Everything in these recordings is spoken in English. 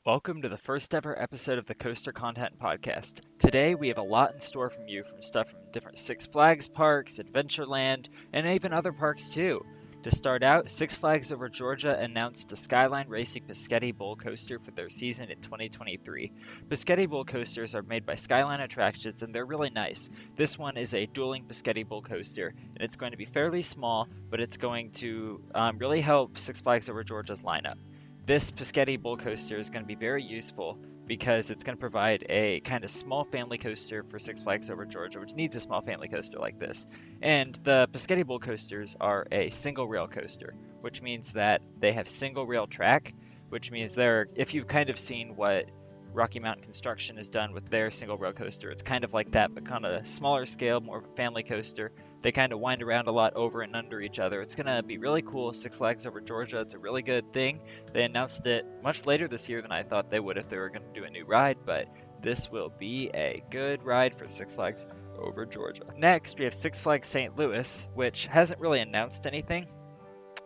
Welcome to the first ever episode of the Coaster Content Podcast. Today we have a lot in store from you, from stuff from different Six Flags parks, Adventureland, and even other parks too. To start out, Six Flags Over Georgia announced a Skyline Racing Biscotti Bowl coaster for their season in 2023. Biscotti Bowl coasters are made by Skyline Attractions and they're really nice. This one is a dueling Biscotti Bowl coaster, and it's going to be fairly small, but it's going to really help Six Flags Over Georgia's lineup. This Biscotti Bowl coaster is going to be very useful because it's going to provide a kind of small family coaster for Six Flags Over Georgia, which needs a small family coaster like this. And the Biscotti Bowl coasters are a single rail coaster, which means that they have single rail track, which means if you've kind of seen what Rocky Mountain Construction has done with their single rail coaster, it's kind of like that, but kind of a smaller scale, more of a family coaster. They kind of wind around a lot over and under each other. It's going to be really cool. Six Flags Over Georgia, it's a really good thing. They announced it much later this year than I thought they would if they were going to do a new ride, but this will be a good ride for Six Flags Over Georgia. Next, we have Six Flags St. Louis, which hasn't really announced anything,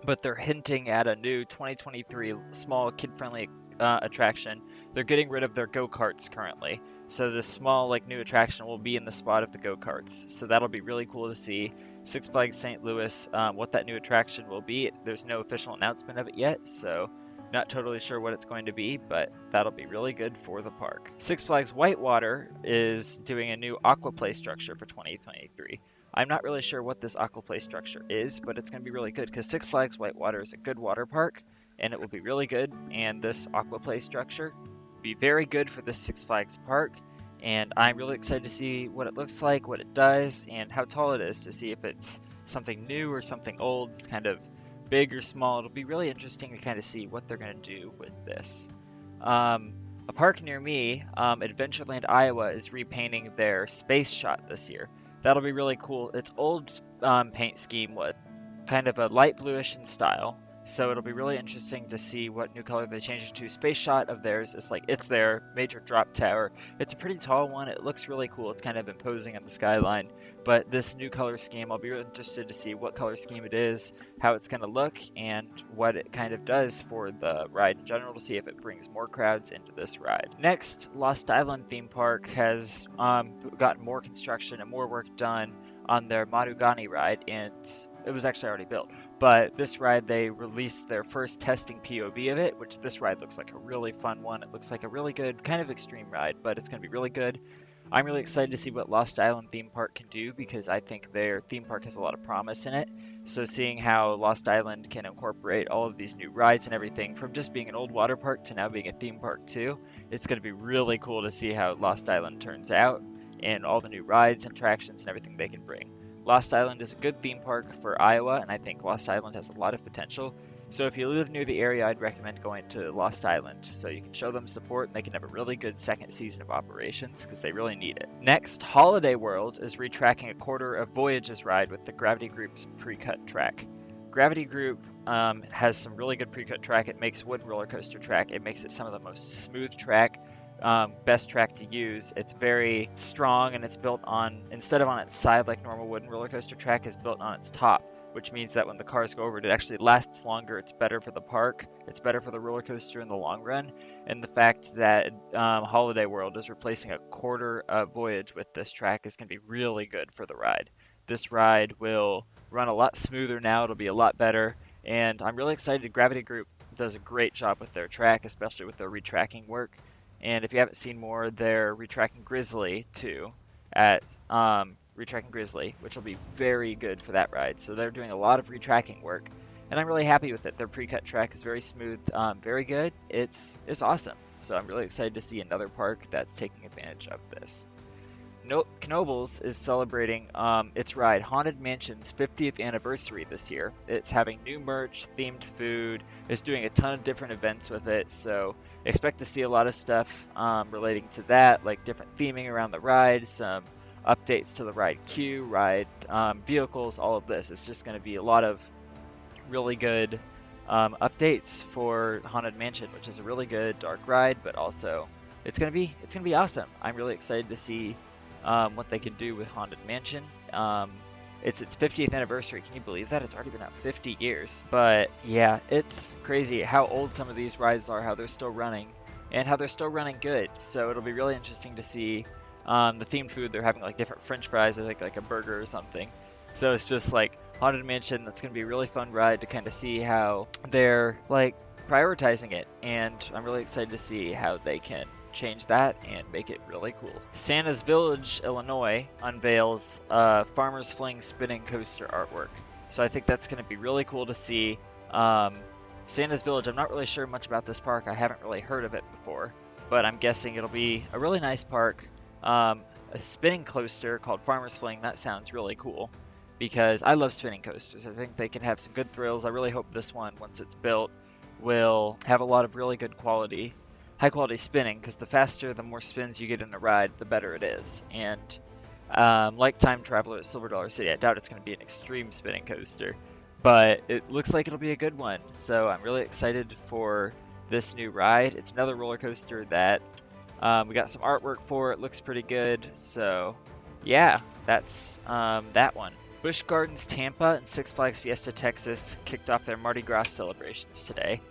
but they're hinting at a new 2023 small kid-friendly attraction. They're getting rid of their go-karts currently. So this small new attraction will be in the spot of the go-karts. So that'll be really cool to see. Six Flags St. Louis, what that new attraction will be. There's no official announcement of it yet, so not totally sure what it's going to be, but that'll be really good for the park. Six Flags Whitewater is doing a new aquaplay structure for 2023. I'm not really sure what this aquaplay structure is, but it's going to be really good because Six Flags Whitewater is a good water park, and it will be really good, and this aquaplay structure will be very good for this Six Flags park, and I'm really excited to see what it looks like, what it does, and how tall it is, to see if it's something new or something old. It's kind of big or small. It'll be really interesting to kind of see what they're going to do with this. A park near me, Adventureland, Iowa, is repainting their space shot this year. That'll be really cool. Its old paint scheme was kind of a light bluish in style, so it'll be really interesting to see what new color they change it to. Space shot of theirs is it's their major drop tower. It's a pretty tall one. It looks really cool. It's kind of imposing on the skyline. But this new color scheme, I'll be really interested to see what color scheme it is, how it's going to look, and what it kind of does for the ride in general, to see if it brings more crowds into this ride. Next, Lost Island theme park has gotten more construction and more work done on their Madugani ride, and it was actually already built. But this ride, they released their first testing POV of it, which this ride looks like a really fun one. It looks like a really good, kind of extreme ride, but it's going to be really good. I'm really excited to see what Lost Island theme park can do, because I think their theme park has a lot of promise in it. So seeing how Lost Island can incorporate all of these new rides and everything, from just being an old water park to now being a theme park too, it's going to be really cool to see how Lost Island turns out, and all the new rides and attractions and everything they can bring. Lost Island is a good theme park for Iowa, and I think Lost Island has a lot of potential. So if you live near the area, I'd recommend going to Lost Island, so you can show them support and they can have a really good second season of operations, because they really need it. Next, Holiday World is retracking a quarter of Voyage's ride with the Gravity Group's pre-cut track. Gravity Group has some really good pre-cut track. It makes wooden roller coaster track. It makes it some of the most smooth track. Best track to use. It's very strong, and it's built on, instead of on its side like normal wooden roller coaster track, is built on its top, which means that when the cars go over it, it actually lasts longer. It's better for the park. It's better for the roller coaster in the long run. And the fact that Holiday World is replacing a quarter of Voyage with this track is going to be really good for the ride. This ride will run a lot smoother now. It'll be a lot better, and I'm really excited. Gravity Group does a great job with their track, especially with their retracking work. And if you haven't seen more, they're retracking Grizzly too at Retracking Grizzly, which will be very good for that ride. So they're doing a lot of retracking work, and I'm really happy with it. Their pre-cut track is very smooth, very good. It's awesome. So I'm really excited to see another park that's taking advantage of this. Knoebels is celebrating its ride Haunted Mansion's 50th anniversary this year. It's having new merch, themed food. It's doing a ton of different events with it, so expect to see a lot of stuff relating to that, like different theming around the ride, some updates to the ride queue, ride vehicles, all of this. It's just going to be a lot of really good updates for Haunted Mansion, which is a really good dark ride, but also it's gonna be awesome. I'm really excited to see what they can do with Haunted Mansion. It's its 50th anniversary. Can you believe that? It's already been out 50 years. But yeah, it's crazy how old some of these rides are, how they're still running. and how they're still running good. So it'll be really interesting to see the themed food. They're having like different French fries, I think like a burger or something. So it's just like Haunted Mansion. That's going to be a really fun ride to kind of see how they're like prioritizing it, and I'm really excited to see how they can change that and make it really cool. Santa's Village, Illinois unveils Farmer's Fling spinning coaster artwork. So I think that's going to be really cool to see. Santa's Village, I'm not really sure much about this park. I haven't really heard of it before, but I'm guessing it'll be a really nice park. A spinning coaster called Farmer's Fling, that sounds really cool because I love spinning coasters. I think they can have some good thrills. I really hope this one, once it's built, will have a lot of really good quality, high quality spinning, because the faster, the more spins you get in a ride, the better it is. And like Time Traveler at Silver Dollar City, I doubt it's going to be an extreme spinning coaster, but it looks like it'll be a good one. So I'm really excited for this new ride. It's another roller coaster that we got some artwork for. It looks pretty good. So yeah, that's that one. Busch Gardens Tampa and Six Flags Fiesta Texas kicked off their Mardi Gras celebrations today,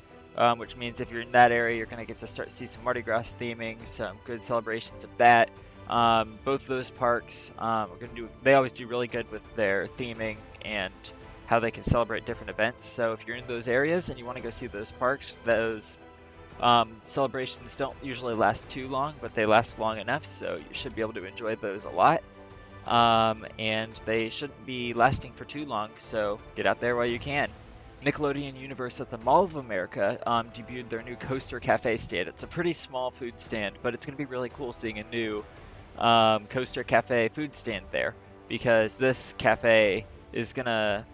which means if you're in that area, you're going to get to start to see some Mardi Gras theming, some good celebrations of that. Both of those parks are going to do. They always do really good with their theming and how they can celebrate different events. So if you're in those areas and you want to go see those parks, those celebrations don't usually last too long, but they last long enough, so you should be able to enjoy those a lot. And they shouldn't be lasting for too long, so get out there while you can. Nickelodeon Universe at the Mall of America debuted their new Coaster Cafe stand. It's a pretty small food stand, but it's going to be really cool seeing a new Coaster Cafe food stand there, because this cafe is going to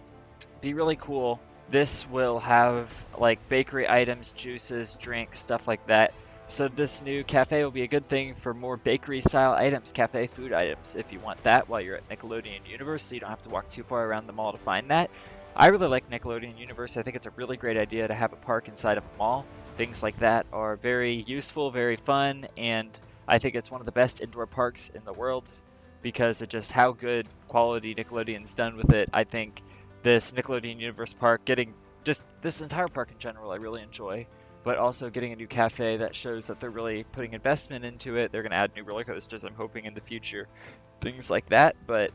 be really cool. This will have like bakery items, juices, drinks, stuff like that. So this new cafe will be a good thing for more bakery-style items, cafe food items, if you want that while you're at Nickelodeon Universe, so you don't have to walk too far around the mall to find that. I really like Nickelodeon Universe. I think it's a really great idea to have a park inside of a mall. Things like that are very useful, very fun, and I think it's one of the best indoor parks in the world because of just how good quality Nickelodeon's done with it. I think this Nickelodeon Universe park, getting just this entire park in general, I really enjoy. But also getting a new cafe that shows that they're really putting investment into it. They're going to add new roller coasters, I'm hoping, in the future. Things like that. But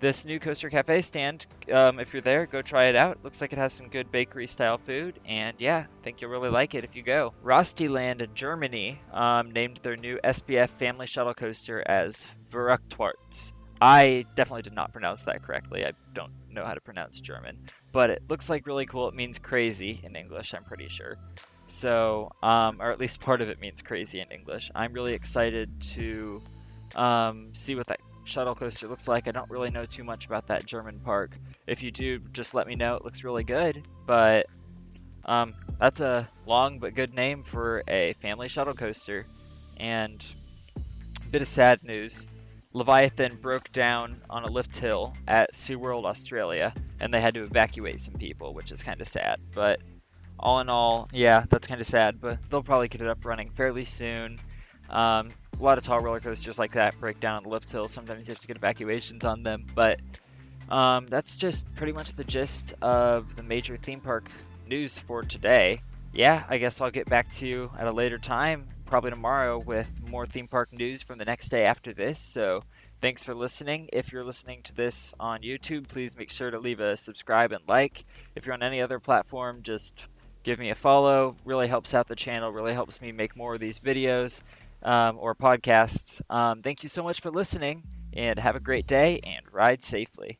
this new Coaster Cafe stand, if you're there, go try it out. Looks like it has some good bakery-style food. And yeah, I think you'll really like it if you go. Rostiland in Germany named their new SBF family shuttle coaster as Verrücktwarts. I definitely did not pronounce that correctly. I don't know how to pronounce German. But it looks like really cool. It means crazy in English, I'm pretty sure. So, or at least part of it means crazy in English. I'm really excited to see what that shuttle coaster looks like. I don't really know too much about that German park. If you do, just let me know. It looks really good. But that's a long but good name for a family shuttle coaster. And a bit of sad news. Leviathan broke down on a lift hill at SeaWorld Australia, and they had to evacuate some people, which is kind of sad. But all in all, yeah, that's kind of sad, but they'll probably get it up running fairly soon. A lot of tall roller coasters like that break down on the lift hill. Sometimes you have to get evacuations on them, but that's just pretty much the gist of the major theme park news for today. Yeah, I guess I'll get back to you at a later time, probably tomorrow, with more theme park news from the next day after this. So thanks for listening. If you're listening to this on YouTube, please make sure to leave a subscribe and like. If you're on any other platform, just give me a follow. Really helps out the channel, really helps me make more of these videos or podcasts. Thank you so much for listening, and have a great day and ride safely.